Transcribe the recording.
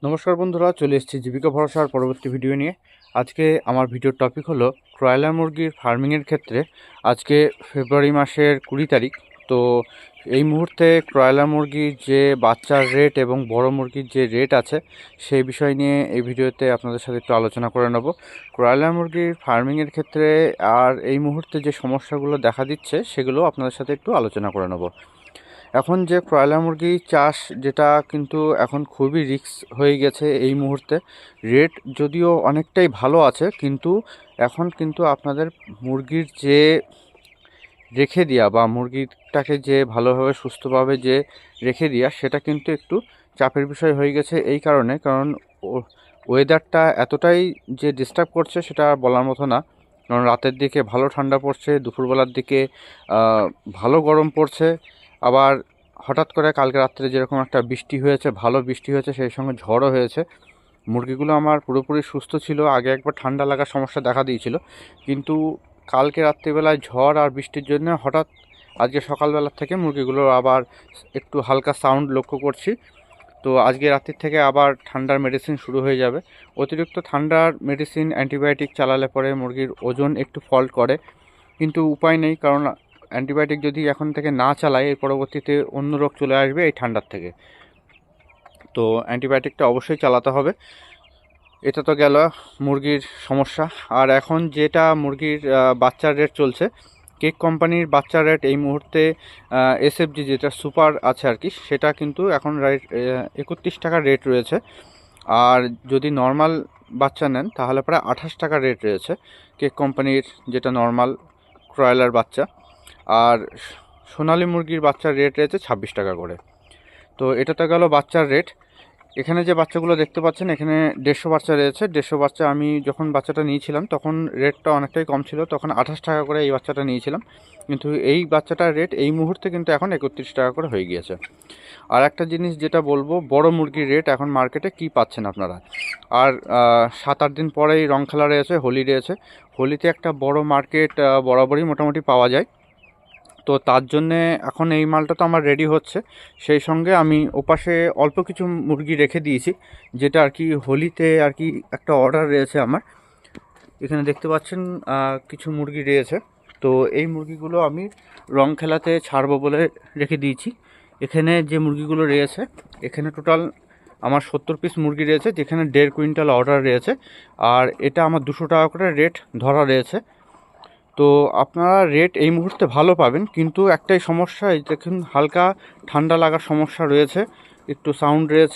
নমস্কার বন্ধুরা, চলে এসেছি জীবিকা ভরসার পরবর্তী ভিডিও নিয়ে। আজকে আমার ভিডিওর টপিক হলো ব্রয়লার মুরগির ফার্মিংয়ের ক্ষেত্রে। আজকে ফেব্রুয়ারি মাসের 20 তারিখ। তো এই মুহূর্তে ব্রয়লার মুরগির যে বাচ্চার রেট এবং বড় মুরগির যে রেট আছে সেই বিষয় নিয়ে এই ভিডিওতে আপনাদের সাথে একটু আলোচনা করে নেব। ব্রয়লার মুরগির ফার্মিংয়ের ক্ষেত্রে আর এই মুহূর্তে যে সমস্যাগুলো দেখা দিচ্ছে সেগুলো আপনাদের সাথে একটু আলোচনা করে নেব। এখন যে ব্রয়লার মুরগি চাষ, যেটা কিন্তু এখন খুবই রিস্ক হয়ে গেছে এই মুহূর্তে। রেট যদিও অনেকটাই ভালো আছে, কিন্তু এখন কিন্তু আপনাদের মুরগির যে রেখে দেওয়া বা মুরগিটাকে যে ভালোভাবে সুস্থভাবে যে রেখে দেওয়া, সেটা কিন্তু একটু চাপের বিষয় হয়ে গেছে। এই কারণ ওয়েদারটা এতটাই যে ডিস্টার্ব করছে সেটা বলার মতো না। কারণ রাতের দিকে ভালো ঠান্ডা পড়ছে, দুপুরবেলার দিকে ভালো গরম পড়ছে, আবার হঠাৎ করে কালকে রাত্রে যেরকম একটা বৃষ্টি হয়েছে, ভালো বৃষ্টি হয়েছে, সেই সঙ্গে ঝড়ও হয়েছে। মুরগিগুলো আমার পুরোপুরি সুস্থ ছিল। আগে একবার ঠান্ডা লাগার সমস্যা দেখা দিয়েছিল, কিন্তু কালকে রাত্রিবেলায় ঝড় আর বৃষ্টির জন্য হঠাৎ আজকে সকালবেলা থেকে মুরগিগুলোর আবার একটু হালকা সাউন্ড লক্ষ্য করছি। তো আজকে রাত্রির থেকে আবার ঠান্ডার মেডিসিন শুরু হয়ে যাবে। অতিরিক্ত ঠান্ডার মেডিসিন, অ্যান্টিবায়োটিক চালালে পরে মুরগির ওজন একটু ফল্ট করে, কিন্তু উপায় নেই। কারণ অ্যান্টিবায়োটিক যদি এখন থেকে না চালায়, এর পরবর্তীতে অন্য রোগ চলে আসবে এই ঠান্ডার থেকে। তো অ্যান্টিবায়োটিকটা অবশ্যই চালাতে হবে। এটা তো গেল মুরগির সমস্যা। আর এখন যেটা মুরগির বাচ্চার রেট চলছে, কেক কোম্পানির বাচ্চার রেট এই মুহূর্তে এসএফজি যেটা সুপার আছে আর কি, সেটা কিন্তু এখন রেট 31 টাকার রেট রয়েছে। আর যদি নর্মাল বাচ্চা নেন তাহলে প্রায় 28 টাকার রেট রয়েছে কেক কোম্পানির যেটা নর্মাল ব্রয়লার বাচ্চা। আর সোনালী মুরগির বাচ্চার রেট রয়েছে 26 টাকা করে। তো এটা তো গেল বাচ্চার রেট। এখানে যে বাচ্চাগুলো দেখতে পাচ্ছেন, এখানে 150 বাচ্চা রয়েছে। 150 বাচ্চা আমি যখন বাচ্চাটা নিয়েছিলাম তখন রেটটা অনেকটাই কম ছিল, তখন 28 টাকা করে এই বাচ্চাটা নিয়েছিলাম। কিন্তু এই বাচ্চাটার রেট এই মুহূর্তে কিন্তু এখন 31 টাকা করে হয়ে গিয়েছে। আর একটা জিনিস যেটা বলবো, বড় মুরগির রেট এখন মার্কেটে কি পাচ্ছেন আপনারা। আর 7-8 দিন পরেই রং খেলা রয়েছে, হোলি রয়েছে। হোলিতে একটা বড় মার্কেট বরাবরই মোটামুটি পাওয়া যায়। তো তার জন্যে এখন এই মালটা তো আমার রেডি হচ্ছে। সেই সঙ্গে আমি ওপাশে অল্প কিছু মুরগি রেখে দিয়েছি, যেটা আর কি হোলিতে আর কি একটা অর্ডার রয়েছে আমার। এখানে দেখতে পাচ্ছেন কিছু মুরগি রয়েছে। তো এই মুরগিগুলো আমি রং খেলাতে ছাড়বো বলে রেখে দিয়েছি। এখানে যে মুরগিগুলো রয়েছে, এখানে টোটাল আমার 70 পিস মুরগি রয়েছে, যেখানে 1.5 কুইন্টাল অর্ডার রয়েছে। আর এটা আমার 200 টাকা করে রেট ধরা রয়েছে। তো আপনারা রেট এই মুহূর্তে ভালো পাবেন, কিন্তু একটাই সমস্যা, এই দেখুন হালকা ঠান্ডা লাগার সমস্যা রয়েছে, একটু সাউন্ড রয়েছে।